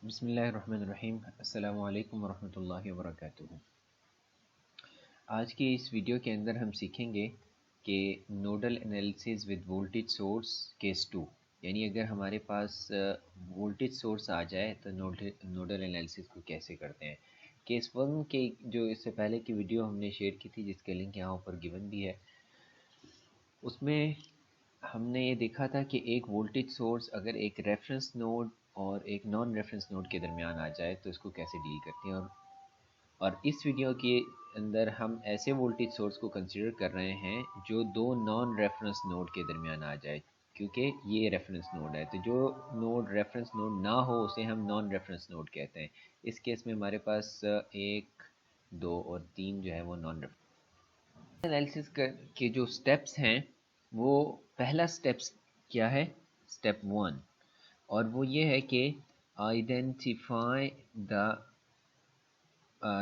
बिस्मिल्लाहिर्रहमानिर्रहीम। अस्सलामु अलैकुम वरहमतुल्लाहि वबरकातुहू। आज की इस वीडियो के अंदर हम सीखेंगे कि nodal analysis with voltage source case 2, यानी अगर हमारे पास वोल्टेज सोर्स आ जाए तो नोडल एनालिसिस को कैसे करते हैं। केस 1 के जो इससे पहले की वीडियो हमने शेयर की थी, जिसका लिंक यहाँ ऊपर गिवन भी है, उसमें हमने ये देखा था कि एक वोल्टेज सोर्स अगर एक रेफरेंस नोड और एक नॉन रेफरेंस नोड के दरमियान आ जाए तो इसको कैसे डील करते हैं। और इस वीडियो के अंदर हम ऐसे वोल्टेज सोर्स को कंसीडर कर रहे हैं जो दो नॉन रेफरेंस नोड के दरमियान आ जाए, क्योंकि ये रेफरेंस नोड है। तो जो नोड रेफरेंस नोड ना हो उसे हम नॉन रेफरेंस नोड कहते हैं। इस केस में हमारे पास 1, 2 और 3 जो है वो नॉन रेफरेंस एनालिसिस के जो स्टेप्स हैं, वो पहला स्टेप्स क्या है, स्टेप 1, और वो ये है कि identify the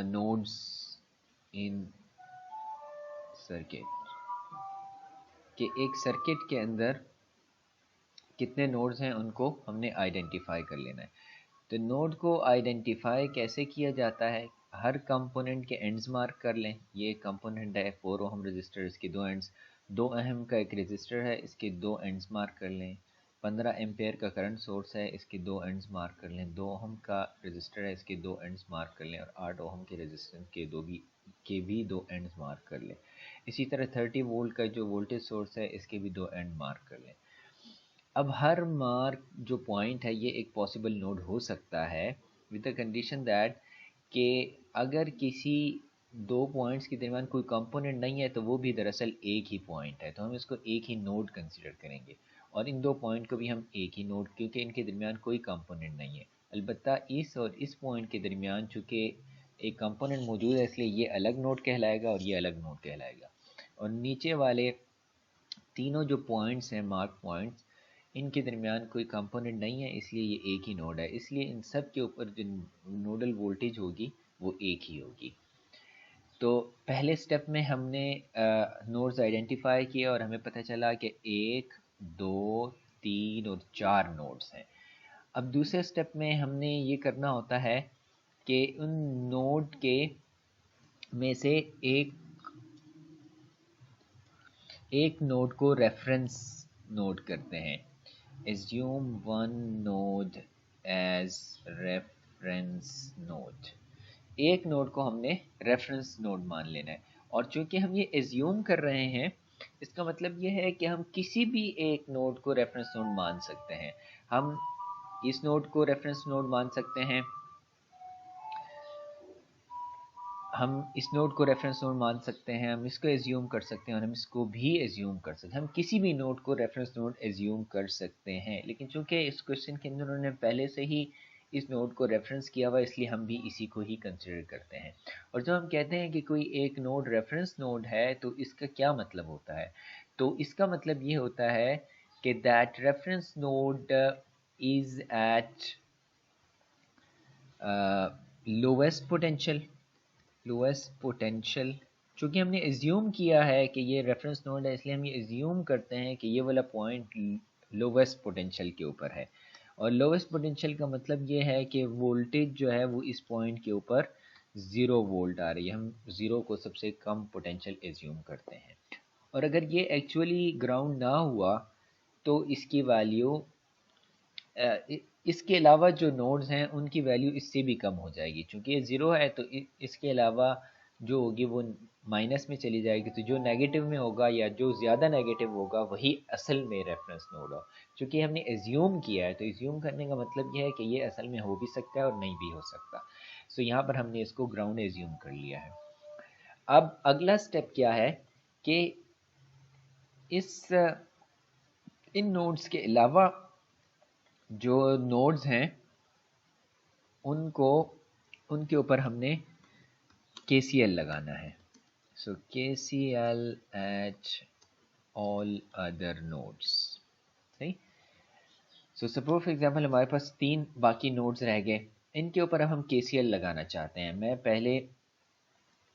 nodes in circuit, कि एक सर्किट के अंदर कितने नोड्स हैं उनको हमने आइडेंटिफाई कर लेना है। तो नोड को आइडेंटिफाई कैसे किया जाता है, हर कंपोनेंट के एंड्स मार्क कर लें। ये कंपोनेंट है 4 ओहम रजिस्टर, इसके दो एंड्स, 2 अहम का एक रजिस्टर है, इसके दो एंड्स मार्क कर लें। 15 एम्पेयर का करंट सोर्स है, इसके दो एंड्स मार्क कर लें। 2 ओहम का रजिस्टर है, इसके दो एंड्स मार्क कर लें। और 8 ओहम के रजिस्टेंस के भी दो एंड्स मार्क कर लें। इसी तरह 30 वोल्ट का जो वोल्टेज सोर्स है, इसके भी दो एंड मार्क कर लें। अब हर मार्क जो पॉइंट है ये एक पॉसिबल नोड हो सकता है, विद द कंडीशन दैट कि अगर किसी दो पॉइंट्स के दरमियान कोई कंपोनेंट नहीं है तो वो भी दरअसल एक ही पॉइंट है, तो हम इसको एक ही नोड कंसीडर करेंगे। और इन दो पॉइंट को भी हम एक ही नोड, क्योंकि इनके दरमियान कोई कंपोनेंट नहीं है। अलबत्ता इस और इस पॉइंट के दरमियान चूँकि एक कंपोनेंट मौजूद है, इसलिए ये अलग नोड कहलाएगा और ये अलग नोड कहलाएगा। और नीचे वाले तीनों जो पॉइंट्स हैं, मार्क पॉइंट्स, इनके दरमियान कोई कंपोनेंट नहीं है, इसलिए ये एक ही नोड है। इसलिए इन सब के ऊपर जो नोडल वोल्टेज होगी वो एक ही होगी। तो पहले स्टेप में हमने नोड्स आइडेंटिफाई किए और हमें पता चला कि 1, 2, 3 और 4 नोड्स हैं। अब दूसरे स्टेप में हमने ये करना होता है कि उन नोड के में से एक नोड को रेफरेंस नोड करते हैं। Assume one node as reference node। एक नोड को हमने रेफरेंस नोड मान लेना है। और चूंकि हम ये एज्यूम कर रहे हैं, इसका मतलब ये है कि हम किसी भी एक नोड को रेफरेंस नोड मान सकते हैं। हम इस नोड को रेफरेंस नोड मान सकते हैं, हम इस नोड को रेफरेंस नोड मान सकते हैं, हम इसको एज्यूम कर सकते हैं और हम इसको भी एज्यूम कर सकते हैं। हम किसी भी नोड को रेफरेंस नोड एज्यूम कर सकते हैं, लेकिन चूंकि इस क्वेश्चन के अंदर उन्होंने पहले से ही इस नोड को रेफरेंस किया हुआ, इसलिए हम भी इसी को ही कंसिडर करते हैं। और जब हम कहते हैं कि कोई एक नोड रेफरेंस नोड है, तो इसका क्या मतलब होता है? तो इसका मतलब ये होता है कि that reference node is at lowest potential. चूँकि हमने एज्यूम किया है कि ये रेफरेंस नोड है, इसलिए हम ये एज्यूम करते हैं कि ये वाला पॉइंट लोवेस्ट पोटेंशियल के ऊपर है। और लोवेस्ट पोटेंशियल का मतलब ये है कि वोल्टेज जो है वो इस पॉइंट के ऊपर 0 वोल्ट आ रही है। हम 0 को सबसे कम पोटेंशियल एज्यूम करते हैं। और अगर ये एक्चुअली ग्राउंड ना हुआ तो इसकी वैल्यू इसके अलावा जो नोड्स हैं उनकी वैल्यू इससे भी कम हो जाएगी। चूँकि ये 0 है तो इसके अलावा जो होगी वो माइनस में चली जाएगी। तो जो नेगेटिव में होगा या जो ज़्यादा नेगेटिव होगा वही असल में रेफरेंस नोड हो। चूँकि हमने एज्यूम किया है, तो एज्यूम करने का मतलब ये है कि ये असल में हो भी सकता है और नहीं भी हो सकता। सो यहाँ पर हमने इसको ग्राउंड एज्यूम कर लिया है। अब अगला स्टेप क्या है कि इस इन नोड्स के अलावा जो नोड्स हैं उनके ऊपर हमने KCL लगाना है। So KCL at all other nodes, सही। सो सपोज फॉर एग्जांपल हमारे पास 3 बाकी नोड्स रह गए, इनके ऊपर अब हम KCL लगाना चाहते हैं। मैं पहले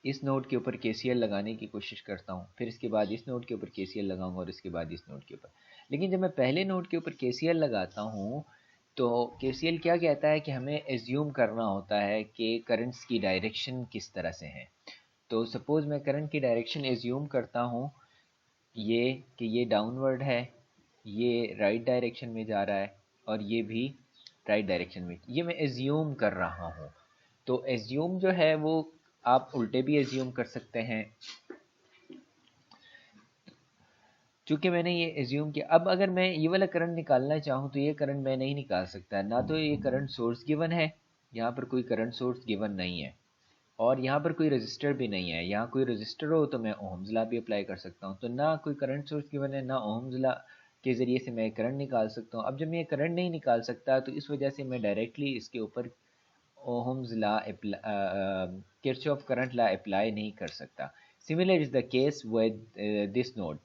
इस नोड के ऊपर KCL लगाने की कोशिश करता हूँ, फिर इसके बाद इस नोड के ऊपर KCL लगाऊंगा और इसके बाद इस नोड के ऊपर। लेकिन जब मैं पहले नोड के ऊपर KCL लगाता हूँ तो केसीएल क्या कहता है कि हमें एज्यूम करना होता है कि करंट्स की डायरेक्शन किस तरह से है। तो सपोज़ मैं करंट की डायरेक्शन एज्यूम करता हूँ ये कि ये डाउनवर्ड है, ये राइट डायरेक्शन में जा रहा है और ये भी राइट डायरेक्शन में, ये मैं एज्यूम कर रहा हूँ। तो एज्यूम जो है वो आप उल्टे भी एज्यूम कर सकते हैं। चूंकि मैंने ये एज्यूम किया, अब अगर मैं ये वाला करंट निकालना चाहूँ तो ये करंट मैं नहीं निकाल सकता, ना तो ये करंट सोर्स गिवन है, यहाँ पर कोई करंट सोर्स गिवन नहीं है, और यहाँ पर कोई रजिस्टर भी नहीं है। यहाँ कोई रजिस्टर हो तो मैं ओहम्स लॉ भी अप्लाई कर सकता हूँ। तो ना कोई करंट सोर्स गिवन है, ना ओहम्स लॉ के ज़रिए से मैं करंट निकाल सकता हूँ। अब जब मैं ये करंट नहीं निकाल सकता तो इस वजह से मैं डायरेक्टली इसके ऊपर Ohm's law Kirchhoff current law apply नहीं कर सकता। Similar is the case with this node.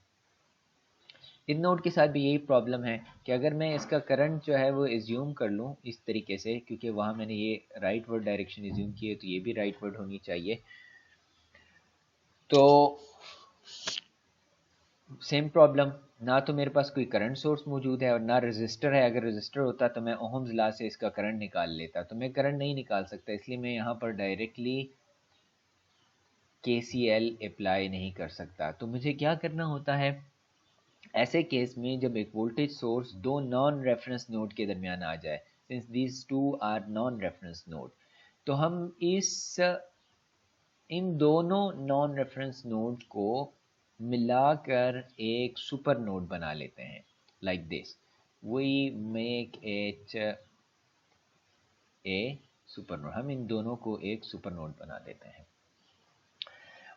इन नोड के साथ भी यही प्रॉब्लम है कि अगर मैं इसका करंट जो है वो एज्यूम कर लूँ इस तरीके से, क्योंकि वहाँ मैंने ये राइट वर्ड डायरेक्शन एज्यूम की है तो ये भी राइट वर्ड होनी चाहिए, तो सेम प्रॉब्लम, ना तो मेरे पास कोई करंट सोर्स मौजूद है और ना रजिस्टर है। अगर रजिस्टर होता तो मैं ओहम्स लॉ से इसका करंट निकाल लेता, तो मैं करंट नहीं निकाल सकता, इसलिए मैं यहाँ पर डायरेक्टली KCL अप्लाई नहीं कर सकता। तो मुझे क्या करना होता है ऐसे केस में, जब एक वोल्टेज सोर्स दो नॉन रेफरेंस नोड के दरमियान आ जाए, since these two are non reference node, तो हम इन दोनों नॉन रेफरेंस नोड को मिलाकर एक सुपर नोड बना लेते हैं। Like this we make it a super node. हम इन दोनों को एक सुपर नोड बना देते हैं।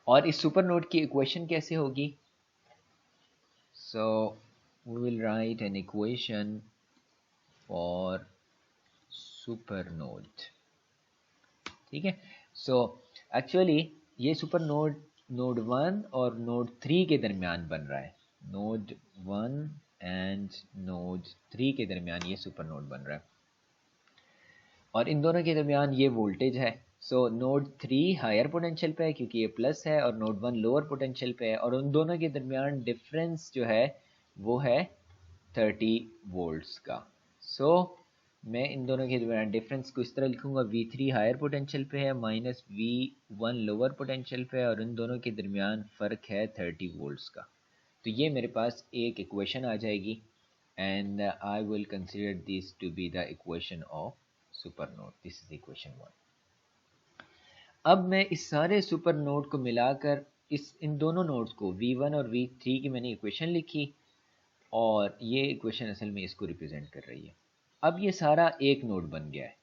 और इस सुपर नोड की इक्वेशन कैसे होगी? So we will write an equation for supernode. ठीक है। So actually ये सुपर नोड नोड 1 और नोड 3 के दरमियान बन रहा है। नोड 1 एंड नोड 3 के दरमियान ये सुपर नोड बन रहा है और इन दोनों के दरमियान ये वोल्टेज है। सो नोड 3 हायर पोटेंशियल पे है क्योंकि ये प्लस है, और नोड 1 लोअर पोटेंशियल पे है, और उन दोनों के दरमियान डिफरेंस जो है वो है 30 वोल्ट्स का। सो मैं इन दोनों के दरमियान डिफरेंस को इस तरह लिखूंगा, V3 हायर पोटेंशियल पे है माइनस V1 लोअर पोटेंशियल पे है, और इन दोनों के दरमियान फ़र्क है 30 वोल्ट्स का। तो ये मेरे पास एक इक्वेशन आ जाएगी, and I will consider this to be the equation of super node. This is equation 1। अब मैं इस सारे सुपर नोड को मिलाकर इन दोनों नोड्स को V1 और V3 की मैंने इक्वेशन लिखी, और ये इक्वेशन असल में इसको रिप्रेजेंट कर रही है। अब ये सारा एक नोड बन गया है।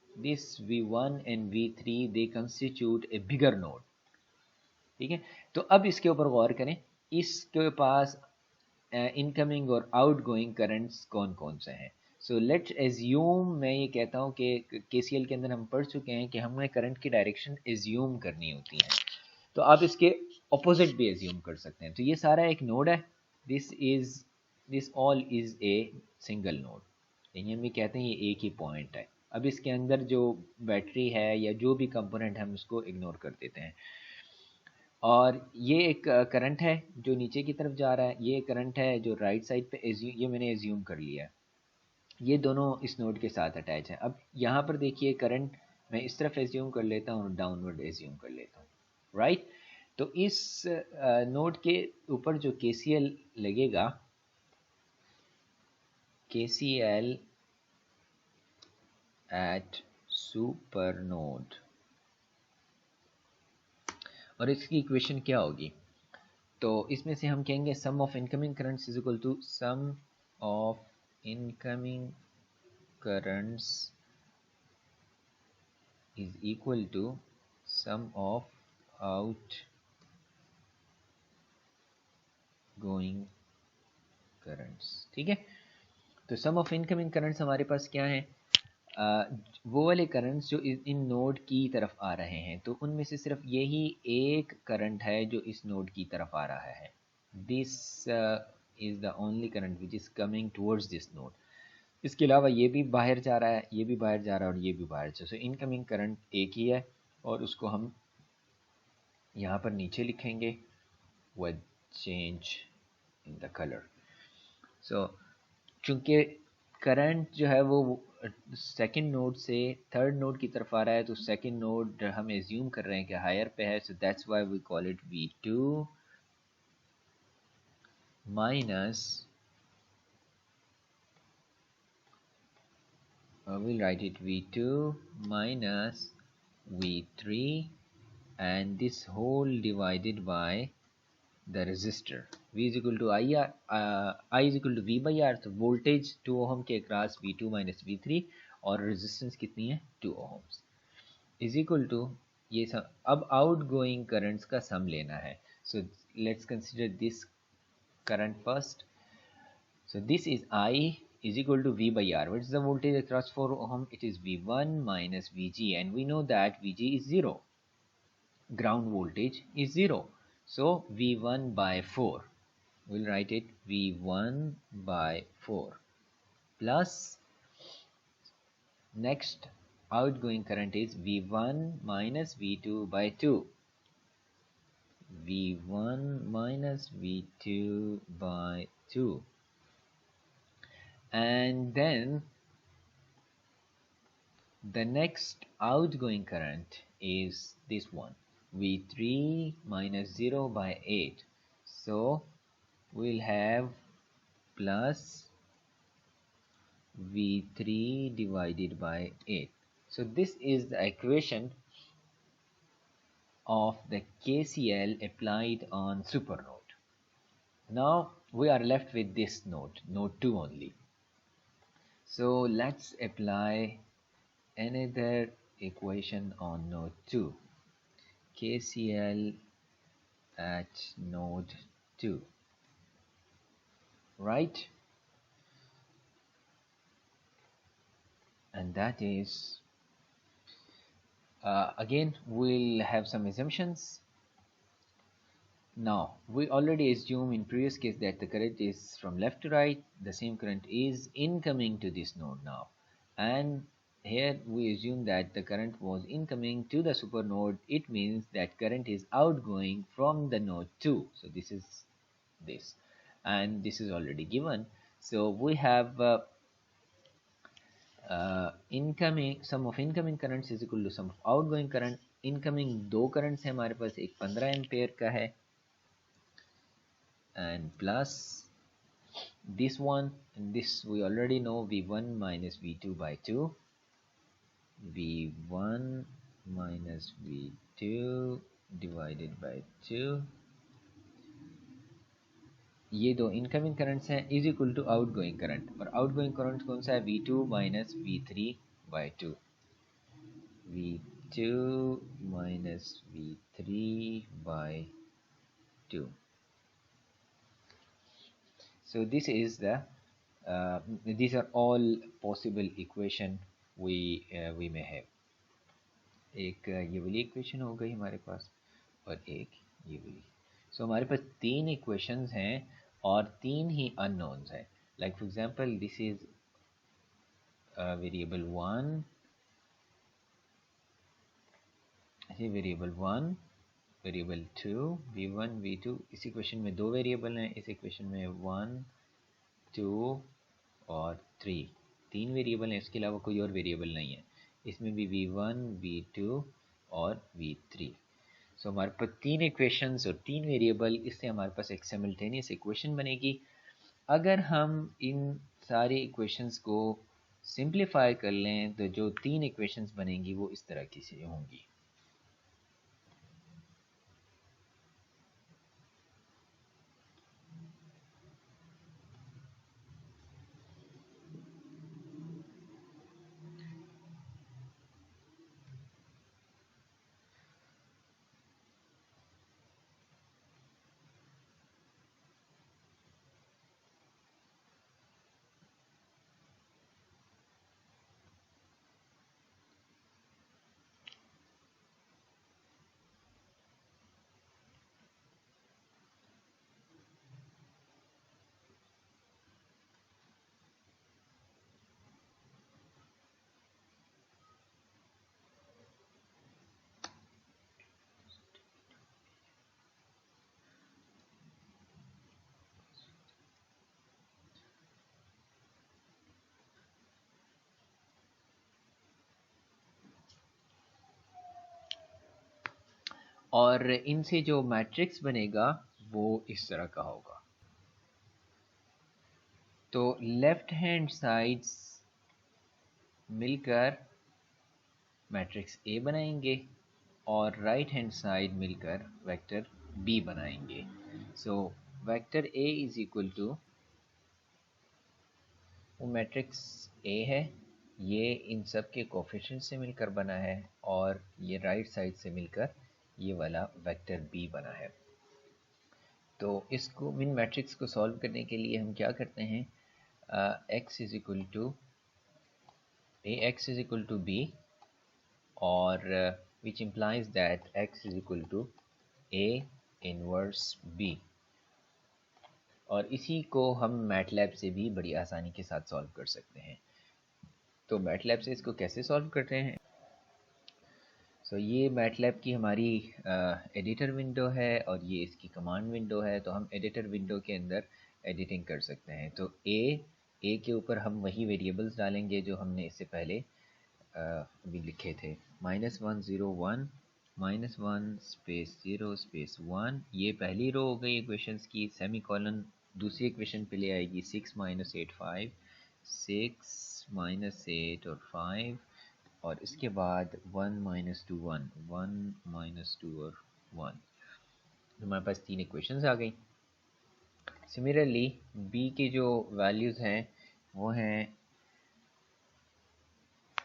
This V1 and V3 they constitute A bigger node. ठीक है, तो अब इसके ऊपर गौर करें, इसके पास इनकमिंग और आउटगोइंग करंट्स कौन कौन से हैं। सो लेट्स एज्यूम, मैं ये कहता हूँ कि KCL के अंदर हम पढ़ चुके हैं कि हमें करंट की डायरेक्शन एज्यूम करनी होती है, तो आप इसके अपोजिट भी एज्यूम कर सकते हैं। तो ये सारा एक नोड है, this all is a single node, यानी हम ये कहते हैं ये एक ही पॉइंट है। अब इसके अंदर जो बैटरी है या जो भी कंपोनेंट हम उसको इग्नोर कर देते हैं, और ये एक करंट है जो नीचे की तरफ जा रहा है, ये करंट है जो राइट साइड पे ये मैंने एज्यूम कर लिया है। ये दोनों इस नोड के साथ अटैच है। अब यहाँ पर देखिए करंट मैं इस तरफ एज्यूम कर लेता हूँ और डाउनवर्ड एज्यूम कर लेता हूँ, राइट। तो इस नोड के ऊपर जो KCL लगेगा, KCL एट सुपर नोड, और इसकी इक्वेशन क्या होगी? तो इसमें से हम कहेंगे sum of incoming currents is equal to sum of incoming currents is equal to sum of outgoing currents. ठीक है, तो सम ऑफ इनकमिंग करंट्स हमारे पास क्या है? वो वाले करंट्स जो इन नोड की तरफ आ रहे हैं, तो उनमें से सिर्फ यही एक करंट है जो इस नोड की तरफ आ रहा है। This is the only current which is coming towards this node. इसके अलावा ये भी बाहर जा रहा है, ये भी बाहर जा रहा है, और ये भी बाहर जा रहा है। सो इनकमिंग करंट एक ही है, और उसको हम यहाँ पर नीचे लिखेंगे with change in the colour. So चूंकि करंट जो है वो सेकंड नोड से थर्ड नोड की तरफ आ रहा है, तो सेकंड नोड हम एज्यूम कर रहे हैं कि हायर पे है, so that's why we call it V2 minus we'll write it V2 minus V3 and this whole divided by the resistor V is equal to IR, I is equal to V by R, तो voltage 2 ohm के across V2 minus V3 और resistance कितनी है 2 Ohm's is equal to ये सम, अब out going currents का सम लेना है. So let's consider this current first. So this is I is equal to V by R. What is the voltage across 4 ohm? It is V1 minus Vg, and we know that Vg is 0. Ground voltage is 0. So V1 by 4. We'll write it V1 by 4 plus next outgoing current is V1 minus V2 by 2. V1 minus V2 by 2. And then the next outgoing current is this one, V3 minus 0 by 8. So we'll have plus V3 divided by 8. So this is the equation of the KCL applied on supernode. Now we are left with this node, node 2 only. So let's apply another equation on node 2. KCL at node 2, right? And that is again we'll have some assumptions. Now we already assume in previous case that the current is from left to right. The same current is incoming to this node now, and here we assume that the current was incoming to the super node. It means that current is outgoing from the node 2. So this is this, and this is already given. So we have incoming sum of incoming currents is equal to sum of outgoing current. Incoming दो currents है हमारे पास, एक 15 ampere का है and plus this one, and this we already know, V1 minus V2 by 2. V1 minus V2 divided by 2. ये दो incoming currents हैं is equal to outgoing current, और आउटगोइंग करंट कौन सा है V2 minus V3 by 2. V2 minus V3 by 2. So this is the these are all possible equation we may have. एक ये वाली इक्वेशन हो गई हमारे पास और एक ये वाली. सो हमारे पास तीन इक्वेशंस हैं और तीन ही अननोन्स हैं. Like for example this is variable 1, variable 1, variable 2, v1 v2. इस इक्वेशन में दो वेरिएबल हैं, इस इक्वेशन में 1 2 और 3 तीन वेरिएबल हैं, इसके अलावा कोई और वेरिएबल नहीं है. इसमें भी v1 v2 और v3. सो हमारे पास तीन इक्वेशंस और तीन वेरिएबल, इससे हमारे पास एक सिमल्टेनियस इक्वेशन बनेगी. अगर हम इन सारी इक्वेशंस को सिंप्लीफाई कर लें तो जो तीन इक्वेशंस बनेंगी वो इस तरह की से होंगी. और इनसे जो मैट्रिक्स बनेगा वो इस तरह का होगा। तो लेफ्ट हैंड साइड्स मिलकर मैट्रिक्स ए बनाएंगे और राइट हैंड साइड मिलकर वेक्टर बी बनाएंगे। So vector A is equal to, वो मैट्रिक्स ए है, ये इन सब के कोफिशिएंट से मिलकर बना है और ये राइट साइड से मिलकर ये वाला वेक्टर बी बना है। तो इसको इन मैट्रिक्स को सॉल्व करने के लिए हम क्या करते हैं, x is equal to A x is equal to B और which implies that x is equal to A inverse B. और इसी को हम मैटलैब से भी बड़ी आसानी के साथ सॉल्व कर सकते हैं। तो मैटलैब से इसको कैसे सॉल्व करते हैं, सो ये मैटलैब की हमारी एडिटर विंडो है और ये इसकी कमांड विंडो है। तो हम एडिटर विंडो के अंदर एडिटिंग कर सकते हैं। तो ए के ऊपर हम वही वेरिएबल्स डालेंगे जो हमने इससे पहले अभी लिखे थे, -101 -1 स्पेस 0 स्पेस 1, ये पहली रो हो गई इक्वेशंस की। सेमी कॉलन दूसरी इक्वेशन पे ले आएगी 6 -8 5, 6 -8 और 5, और इसके बाद 1 -2 1, 1 -2 और 1। हमारे पास तीन इक्वेशंस आ गई। सिमिलरली बी की जो वैल्यूज़ हैं वो हैं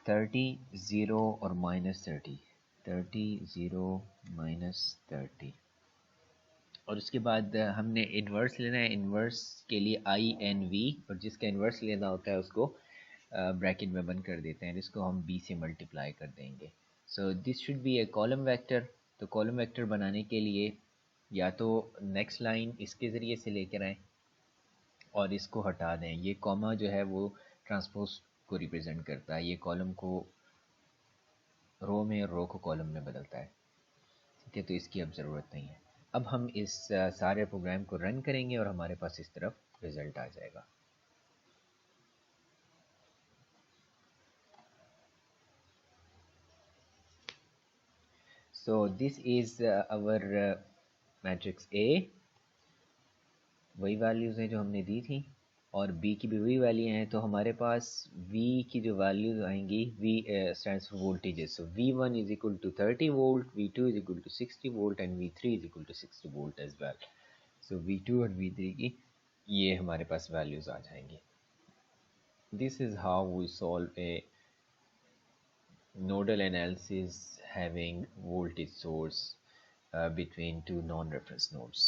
30 0 और -30, 30 0 -30। और उसके बाद हमने इन्वर्स लेना है। इन्वर्स के लिए आई एन वी, और जिसका इन्वर्स लेना होता है उसको ब्रैकेट में बंद कर देते हैं, जिसको हम बी से मल्टीप्लाई कर देंगे। So this should be A column vector. तो कॉलम वेक्टर बनाने के लिए या तो नेक्स्ट लाइन इसके ज़रिए से लेकर आएँ और इसको हटा दें। ये कॉमा जो है वो ट्रांसपोज को रिप्रेजेंट करता है, ये कॉलम को रो में और रो को कॉलम में बदलता है। ठीक है, तो इसकी अब ज़रूरत नहीं है। अब हम इस सारे प्रोग्राम को रन करेंगे और हमारे पास इस तरफ रिज़ल्ट आ जाएगा। So this is our matrix A, वही वैल्यूज़ हैं जो हमने दी थी और b की भी वही वैल्यू हैं। तो हमारे पास v की जो वैल्यूज़ आएंगी, v stands for voltages. So v1 is equal to 30 volt, v2 is equal to 60 volt and v3 is equal to 60 volt as well. So v2 और v3 की ये हमारे पास वैल्यूज़ आ जाएंगी। This is how we solve a nodal analysis having voltage source between two non-reference nodes.